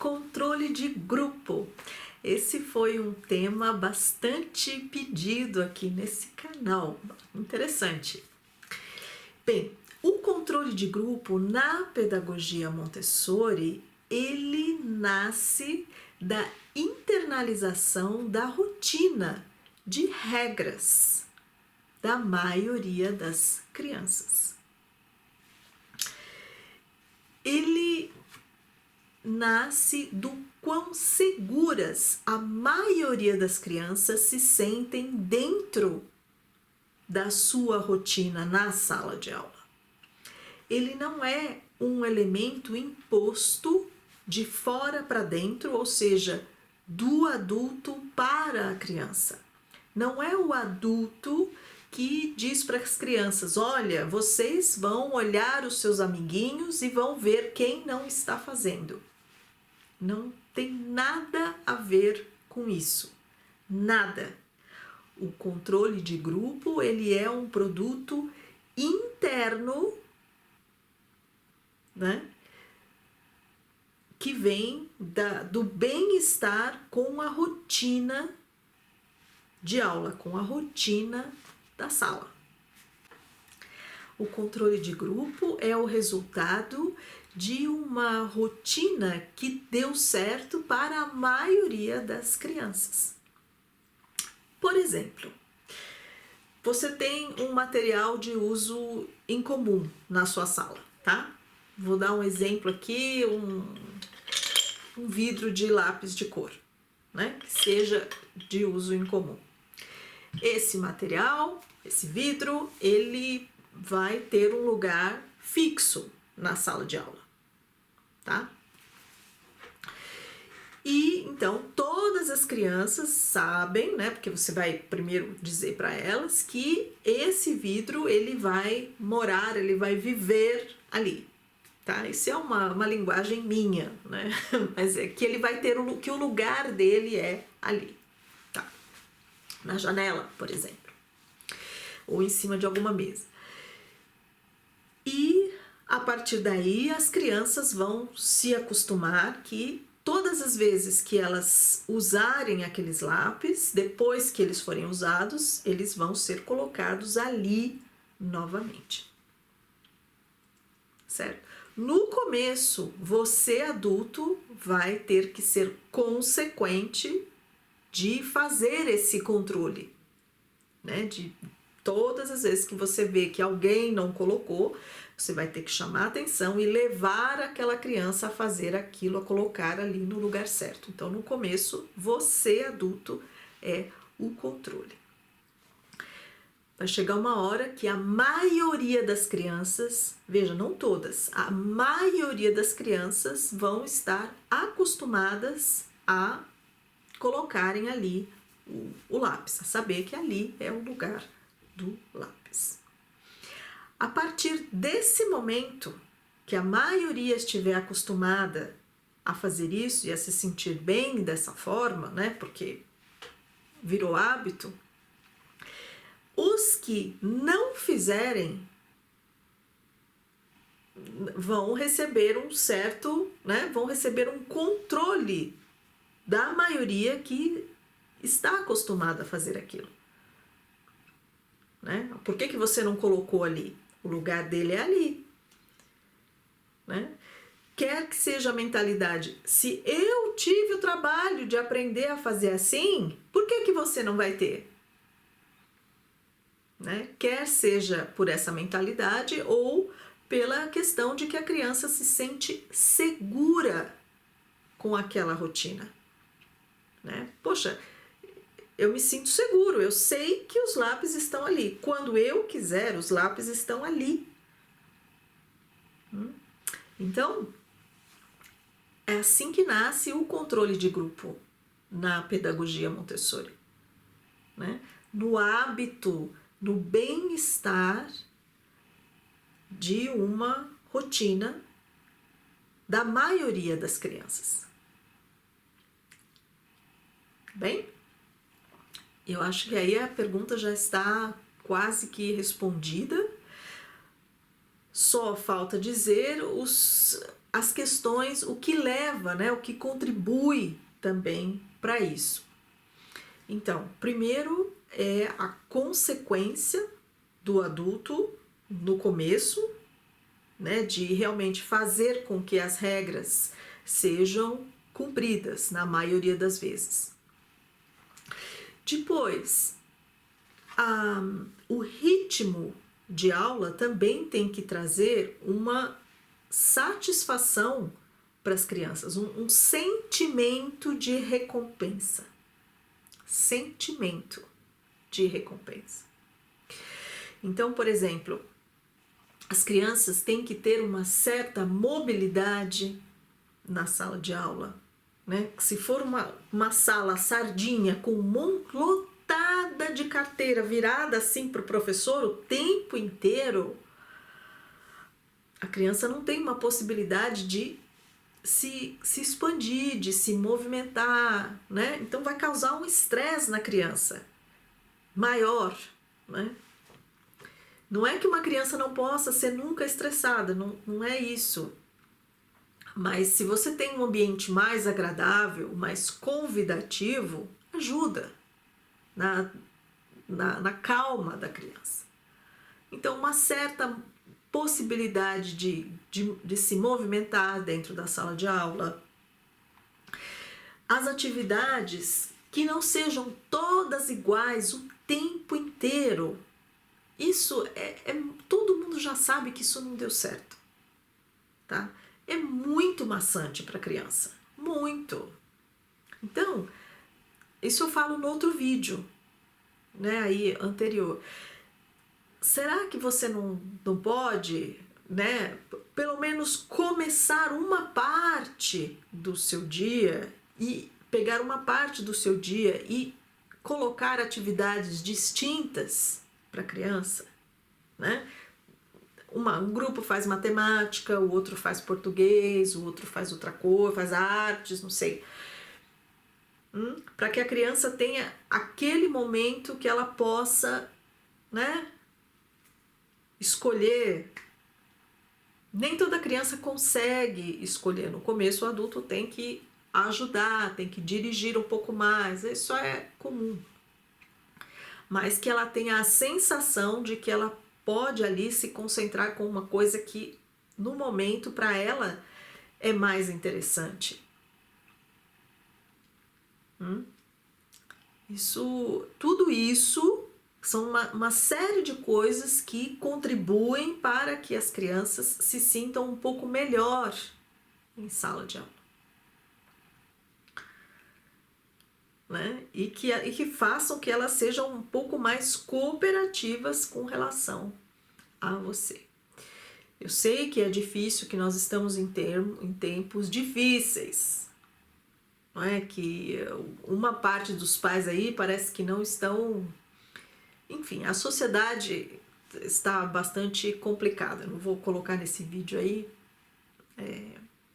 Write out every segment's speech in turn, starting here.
controle de grupo. Esse foi um tema bastante pedido aqui nesse canal. Interessante. Bem, o controle de grupo na pedagogia Montessori, ele nasce da internalização da rotina de regras da maioria das crianças. Ele nasce do quão seguras a maioria das crianças se sentem dentro da sua rotina na sala de aula. Ele não é um elemento imposto de fora para dentro, ou seja, do adulto para a criança. Não é o adulto que diz para as crianças: olha, vocês vão olhar os seus amiguinhos e vão ver quem não está fazendo. Não tem nada a ver com isso. Nada. O controle de grupo, ele é um produto interno, né? Que vem do bem-estar com a rotina de aula, com a rotina da sala. O controle de grupo é o resultado de uma rotina que deu certo para a maioria das crianças. Por exemplo, você tem um material de uso em comum na sua sala, tá? Vou dar um exemplo aqui, um vidro de lápis de cor, né? Que seja de uso em comum. Esse material, esse vidro, ele vai ter um lugar fixo na sala de aula, tá? E então todas as crianças sabem, né? Porque você vai primeiro dizer para elas que esse vidro ele vai morar, ele vai viver ali, tá? Isso é uma linguagem minha, né? Mas é que ele vai ter que o lugar dele é ali, tá? Na janela, por exemplo, ou em cima de alguma mesa. E a partir daí as crianças vão se acostumar que todas as vezes que elas usarem aqueles lápis, depois que eles forem usados, eles vão ser colocados ali novamente. Certo? No começo, você adulto vai ter que ser consequente de fazer esse controle, né? De todas as vezes que você vê que alguém não colocou, você vai ter que chamar a atenção e levar aquela criança a fazer aquilo, a colocar ali no lugar certo. Então, no começo, você, adulto, é o controle. Vai chegar uma hora que a maioria das crianças, veja, não todas, a maioria das crianças vão estar acostumadas a colocarem ali o lápis, a saber que ali é o lugar do lápis. A partir desse momento que a maioria estiver acostumada a fazer isso e a se sentir bem dessa forma, né? Porque virou hábito, os que não fizerem vão receber um certo, né? Vão receber um controle da maioria que está acostumada a fazer aquilo. Né? Por que você não colocou ali? O lugar dele é ali. Né? Quer que seja a mentalidade, se eu tive o trabalho de aprender a fazer assim, por que você não vai ter? Né? Quer seja por essa mentalidade ou pela questão de que a criança se sente segura com aquela rotina. Né? Poxa, eu me sinto seguro, eu sei que os lápis estão ali. Quando eu quiser, os lápis estão ali. Então, é assim que nasce o controle de grupo na pedagogia Montessori. Né? No hábito, no bem-estar de uma rotina da maioria das crianças. Bem? Eu acho que aí a pergunta já está quase que respondida. Só falta dizer as questões, o que leva, né, o que contribui também para isso. Então, primeiro é a consequência do adulto no começo, né, de realmente fazer com que as regras sejam cumpridas na maioria das vezes. Depois, o ritmo de aula também tem que trazer uma satisfação para as crianças, um sentimento de recompensa. Sentimento de recompensa. Então, por exemplo, as crianças têm que ter uma certa mobilidade na sala de aula, né? Se for uma sala sardinha com lotada de carteira virada assim para o professor o tempo inteiro, a criança não tem uma possibilidade de se expandir, de se movimentar, né? Então vai causar um estresse na criança maior, né? Não é que uma criança não possa ser nunca estressada, não é isso. Mas se você tem um ambiente mais agradável, mais convidativo, ajuda na calma da criança. Então, uma certa possibilidade de se movimentar dentro da sala de aula. As atividades que não sejam todas iguais o tempo inteiro. Isso todo mundo já sabe que isso não deu certo, tá? É muito maçante para a criança, muito. Então, isso eu falo no outro vídeo, né, aí anterior. Será que você não pode, né, pelo menos começar uma parte do seu dia e pegar uma parte do seu dia e colocar atividades distintas para a criança, né? Um grupo faz matemática, o outro faz português, o outro faz outra coisa, faz artes, não sei. Para que a criança tenha aquele momento que ela possa, né, escolher. Nem toda criança consegue escolher. No começo, o adulto tem que ajudar, tem que dirigir um pouco mais. Isso é comum. Mas que ela tenha a sensação de que ela pode ali se concentrar com uma coisa que no momento para ela é mais interessante. Tudo isso são uma série de coisas que contribuem para que as crianças se sintam um pouco melhor em sala de aula. Né? E que façam que elas sejam um pouco mais cooperativas com relação a você. Eu sei que é difícil, que nós estamos em tempos difíceis, não é? Que uma parte dos pais aí parece que não estão... Enfim, a sociedade está bastante complicada. Eu não vou colocar nesse vídeo aí,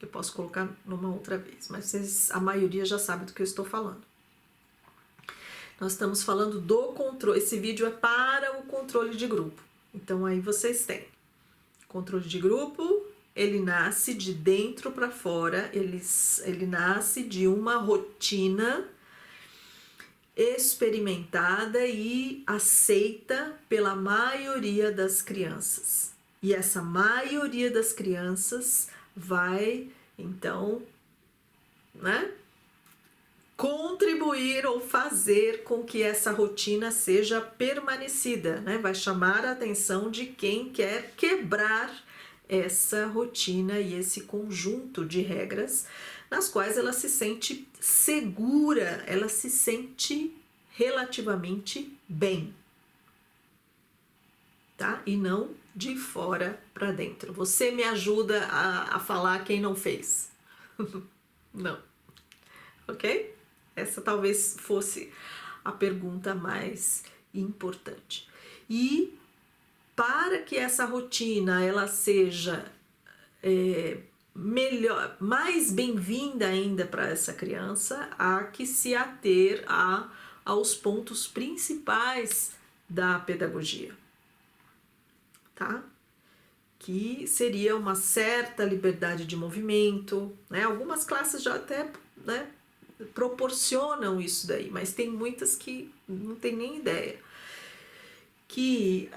eu posso colocar numa outra vez, mas a maioria já sabe do que eu estou falando. Nós estamos falando do controle. Esse vídeo é para o controle de grupo. Então aí vocês têm controle de grupo. Ele nasce de dentro para fora. Ele nasce de uma rotina experimentada e aceita pela maioria das crianças. E essa maioria das crianças vai, então, né, contribuir ou fazer com que essa rotina seja permanecida, né? Vai chamar a atenção de quem quer quebrar essa rotina e esse conjunto de regras nas quais ela se sente segura, ela se sente relativamente bem, tá? E não de fora para dentro. Você me ajuda a falar quem não fez. Não. Ok? Essa talvez fosse a pergunta mais importante. E para que essa rotina ela seja melhor, mais bem-vinda ainda para essa criança, há que se ater aos pontos principais da pedagogia, tá? que seria uma certa liberdade de movimento, né? Algumas classes já até, né, proporcionam isso daí, mas tem muitas que não tem nem ideia. Que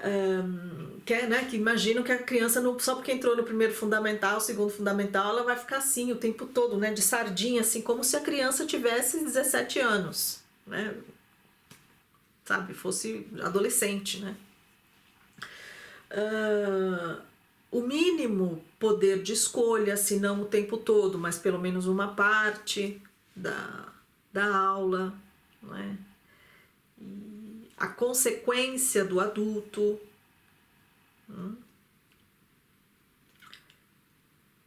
imaginam que a criança, só porque entrou no primeiro fundamental, segundo fundamental, ela vai ficar assim o tempo todo, né, de sardinha, assim, como se a criança tivesse 17 anos, né? Sabe, fosse adolescente, né? O mínimo poder de escolha, se não o tempo todo, mas pelo menos uma parte da aula, não é? E a consequência do adulto.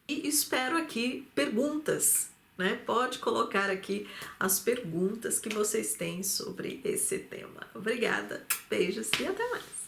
E espero aqui perguntas, né? Pode colocar aqui as perguntas que vocês têm sobre esse tema. Obrigada, beijos e até mais!